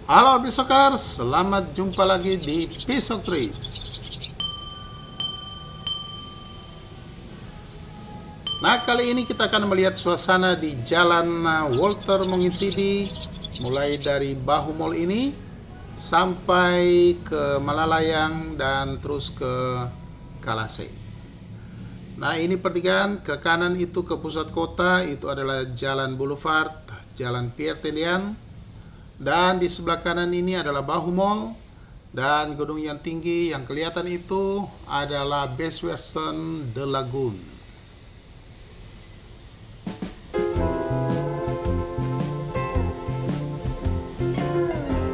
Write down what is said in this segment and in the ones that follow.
Halo Pisokers, selamat jumpa lagi di Pisok Trips. Nah, kali ini kita akan melihat suasana di Jalan Walter Monginsidi, mulai dari Bahu Mall ini sampai ke Malalayang dan terus ke Kalase. Nah, ini pertigaan ke kanan itu ke pusat kota, itu adalah Jalan Boulevard, Jalan Pierre Tendian. Dan di sebelah kanan ini adalah Bahu Mall, dan gedung yang tinggi yang kelihatan itu adalah Best Western The Lagoon.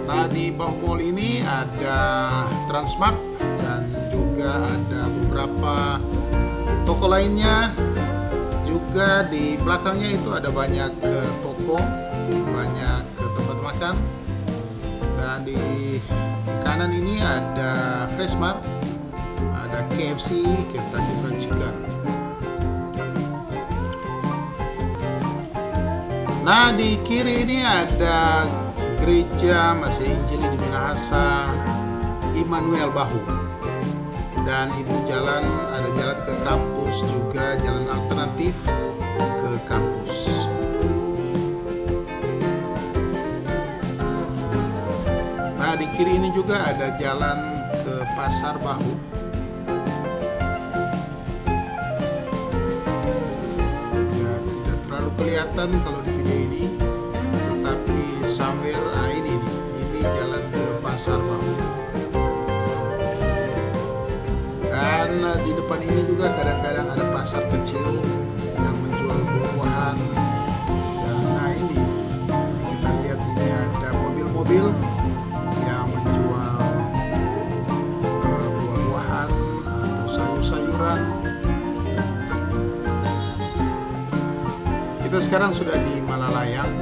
Nah, di Bahu Mall ini ada Transmart dan juga ada beberapa toko lainnya. Juga di belakangnya itu ada banyak toko, banyak tempat makan. Dan di kanan ini ada Freshmart, ada KFC, Kentucky Fried Chicken. Nah, di kiri ini ada gereja Masih Injili di Minahasa Immanuel Bahu. Dan itu ada jalan ke kampus, juga jalan alternatif ke kampus. Nah, di kiri ini juga ada jalan ke Pasar Bahu. Ya, tidak terlalu kelihatan kalau di video ini, tetapi somewhere ini jalan ke Pasar Bahu. Dan di depan ini juga kadang-kadang ada pasar kecil yang menjual buah-buahan. Dan nah, ini kita lihat ini ada mobil-mobil yang menjual buah-buahan atau sayur-sayuran. Kita sekarang sudah di Malalayang.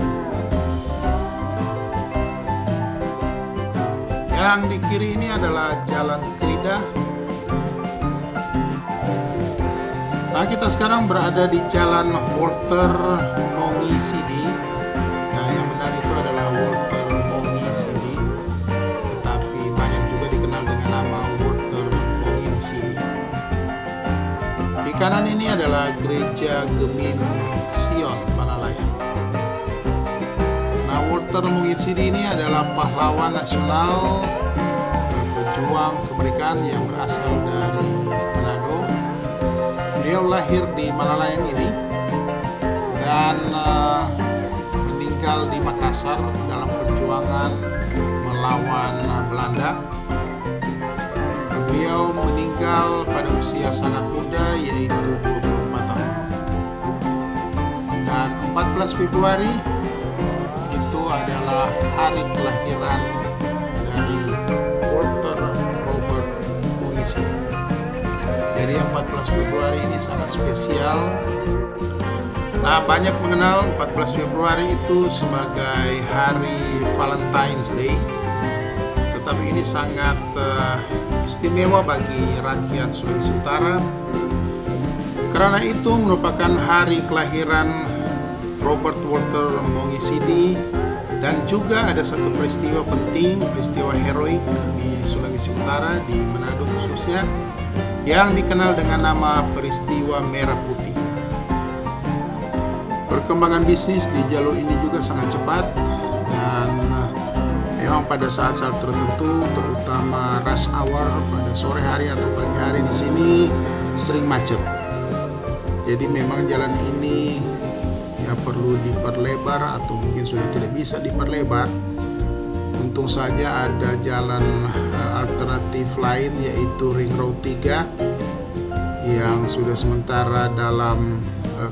Yang di kiri ini adalah Jalan Krida. Nah, kita sekarang berada di Jalan Walter Monginsidi. Nah, yang benar itu adalah Walter Monginsidi, tetapi banyak juga dikenal dengan nama Walter Monginsidi. Di kanan ini adalah Gereja Gemim Sion Malalayang. Nah, Walter Monginsidi ini adalah pahlawan nasional, pejuang kemerdekaan yang berasal dari Manado. Beliau lahir di Malalayang ini dan meninggal di Makassar dalam perjuangan melawan Belanda. Beliau meninggal pada usia sangat muda, yaitu 24 tahun. Dan 14 Februari itu adalah hari kelahiran dari Walter Robert Monginsidi. Jadi 14 Februari ini sangat spesial. Nah, banyak mengenal 14 Februari itu sebagai hari Valentine's Day. Tetapi ini sangat istimewa bagi rakyat Sulawesi Utara. Karena itu merupakan hari kelahiran Robert Walter Monginsidi. Dan juga ada satu peristiwa penting, peristiwa heroik di Sulawesi Utara, di Manado khususnya, yang dikenal dengan nama peristiwa Merah Putih. Perkembangan bisnis di jalur ini juga sangat cepat, dan memang pada saat-saat tertentu, terutama rush hour pada sore hari atau pagi hari, di sini sering macet. Jadi memang jalan ini ya perlu diperlebar atau mungkin sudah tidak bisa diperlebar. Untung saja ada jalan alternatif lain, yaitu Ring Road 3 yang sudah sementara dalam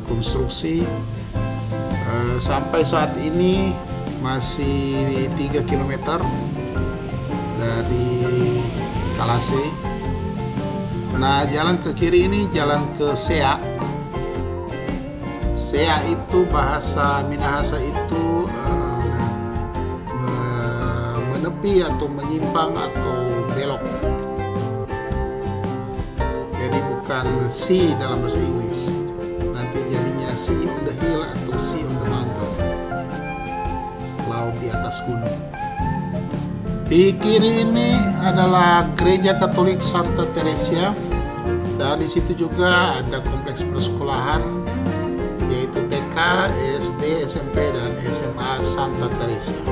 konstruksi. Sampai saat ini masih 3 km dari Kalase. Nah, jalan ke kiri ini jalan ke Sea. Sea itu bahasa Minahasa itu menepi atau menyimpang atau belok. Jadi bukan sea dalam bahasa Inggris. Nanti jadinya sea on the hill atau sea on the mountain. Laut di atas gunung. Di kiri ini adalah Gereja Katolik Santa Teresia, dan di situ juga ada kompleks persekolahan yaitu TK, SD, SMP, dan SMA Santa Teresia.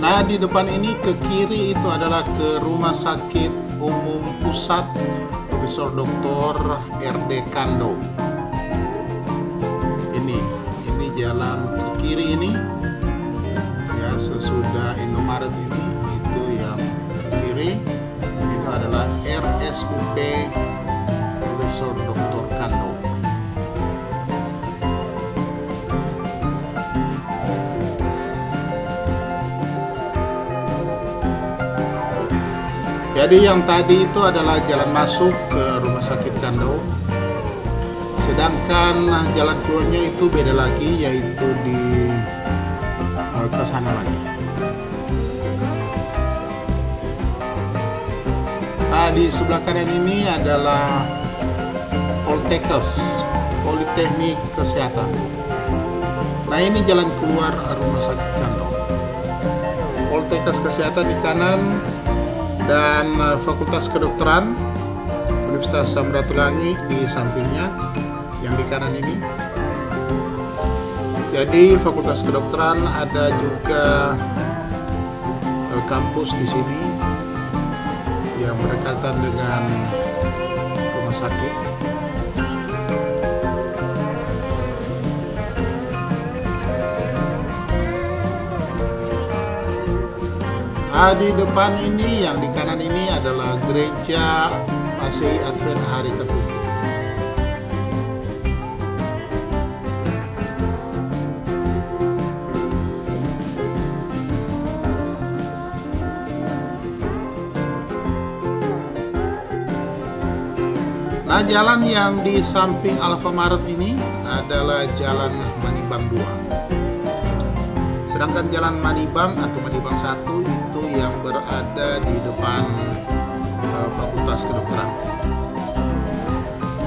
Nah, di depan ini ke kiri itu adalah ke Rumah Sakit Umum Pusat Profesor Dr. R.D. Kando. Ini jalan ke kiri ini, ya, sesudah Indomaret ini, itu yang ke kiri itu adalah RSUP Profesor Dr. Kando. Jadi yang tadi itu adalah jalan masuk ke Rumah Sakit Kando. Sedangkan jalan keluarnya itu beda lagi, yaitu di ke sana lagi. Nah, di sebelah kanan ini adalah Poltekkes, Politeknik Kesehatan. Nah, ini jalan keluar Rumah Sakit Kando. Poltekkes Kesehatan di kanan, dan Fakultas Kedokteran Universitas Samratulangi di sampingnya, yang di kanan ini. Jadi Fakultas Kedokteran ada juga kampus di sini yang berdekatan dengan rumah sakit. Nah, di depan ini, yang di kanan ini adalah Gereja Masehi Advent Hari ke-7. Nah, jalan yang di samping Alfamaret ini adalah Jalan Manibang 2. Sedangkan Jalan Manibang atau Manibang 1 itu yang berada di depan Fakultas Kedokteran.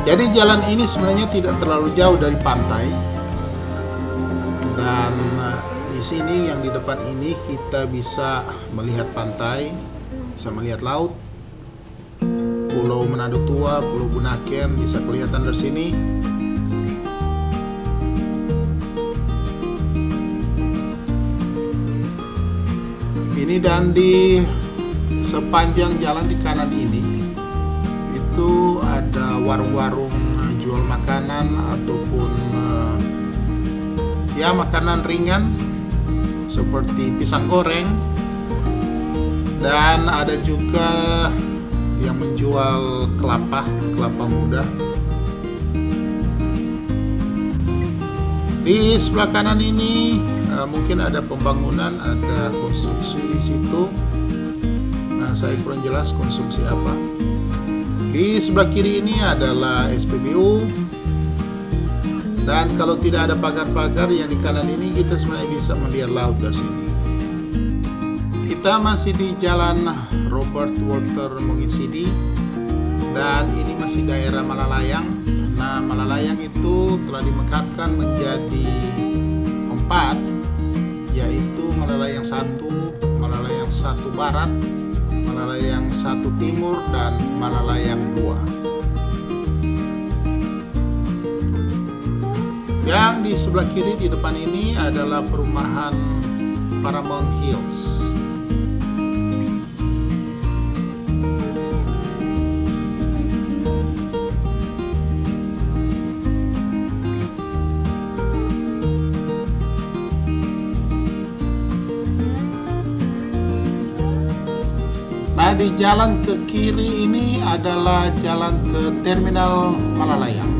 Jadi jalan ini sebenarnya tidak terlalu jauh dari pantai. Dan di sini yang di depan ini kita bisa melihat pantai, bisa melihat laut. Pulau Manado Tua, Pulau Bunaken bisa kelihatan dari sini. Ini, dan di sepanjang jalan di kanan ini itu ada warung-warung jual makanan ataupun ya makanan ringan seperti pisang goreng, dan ada juga yang menjual kelapa muda. Di sebelah kanan ini mungkin ada pembangunan, ada konstruksi di situ. Nah, saya kurang jelas konstruksi apa. Di sebelah kiri ini adalah SPBU. Dan kalau tidak ada pagar-pagar yang di kanan ini, kita sebenarnya bisa melihat laut dari sini. Kita masih di Jalan Robert Walter Mongisidi, dan ini masih daerah Malalayang. Nah, Malalayang itu telah dimekarkan menjadi 4, yaitu Malalayang 1, Malalayang 1 Barat, Malalayang 1 Timur, dan Malalayang 2. Yang di sebelah kiri di depan ini adalah perumahan Paramount Hills. Nah, di jalan ke kiri ini adalah jalan ke Terminal Malalayang.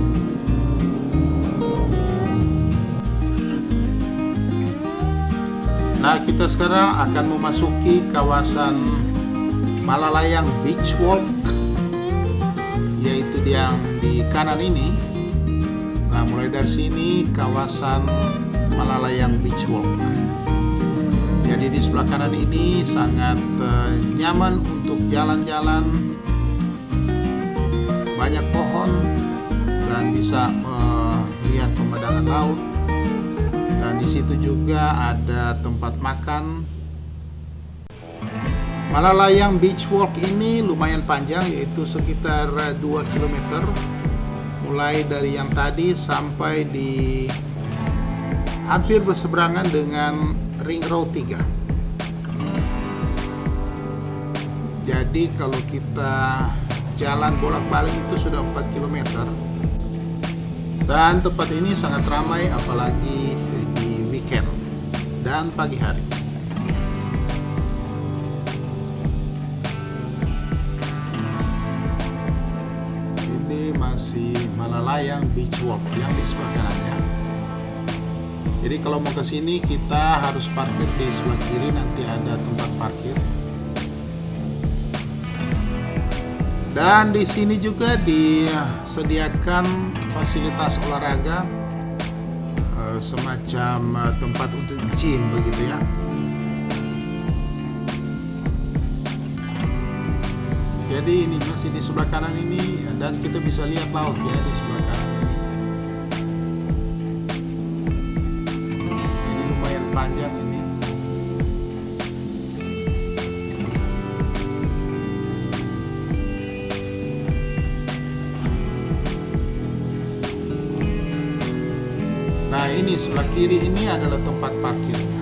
Nah, kita sekarang akan memasuki kawasan Malalayang Beach Walk, yaitu yang di kanan ini. Nah, mulai dari sini kawasan Malalayang Beach Walk. Jadi di sebelah kanan ini sangat nyaman untuk jalan-jalan, banyak pohon, dan bisa melihat pemandangan laut. Di situ juga ada tempat makan. Malalayang Beach Walk ini lumayan panjang, yaitu sekitar 2 km. Mulai dari yang tadi sampai di hampir berseberangan dengan Ring Road 3. Jadi kalau kita jalan bolak-balik itu sudah 4 km. Dan tempat ini sangat ramai apalagi di weekend dan pagi hari. Ini masih Malalayang Beach Walk yang di sebelah kanannya. Jadi kalau mau ke sini kita harus parkir di sebelah kiri, nanti ada tempat parkir. Dan di sini juga disediakan fasilitas olahraga, semacam tempat untuk gym begitu ya. Jadi ini masih di sebelah kanan ini, dan kita bisa lihat laut ya di sebelah kanan ini. Ini lumayan panjang ini. Nah, ini sebelah kiri ini adalah tempat parkirnya.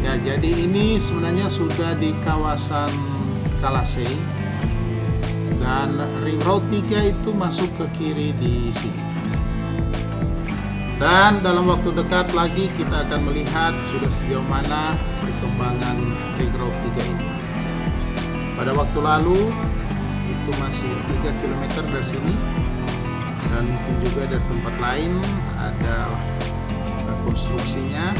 Ya, jadi ini sebenarnya sudah di kawasan Kalasei, dan Ring Road 3 itu masuk ke kiri di sini. Dan dalam waktu dekat lagi kita akan melihat sudah sejauh mana perkembangan Ring Road 3 ini. Pada waktu lalu itu masih 3 km dari sini, dan mungkin juga dari tempat lain ada konstruksinya.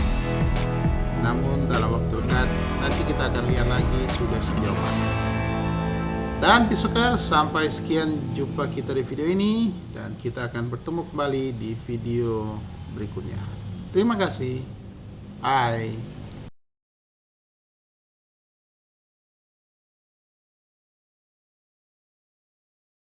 Namun dalam waktu dekat nanti kita akan lihat lagi sudah sejauh mana. Dan Pisokers, sampai sekian jumpa kita di video ini, dan kita akan bertemu kembali di video berikutnya. Terima kasih. Bye.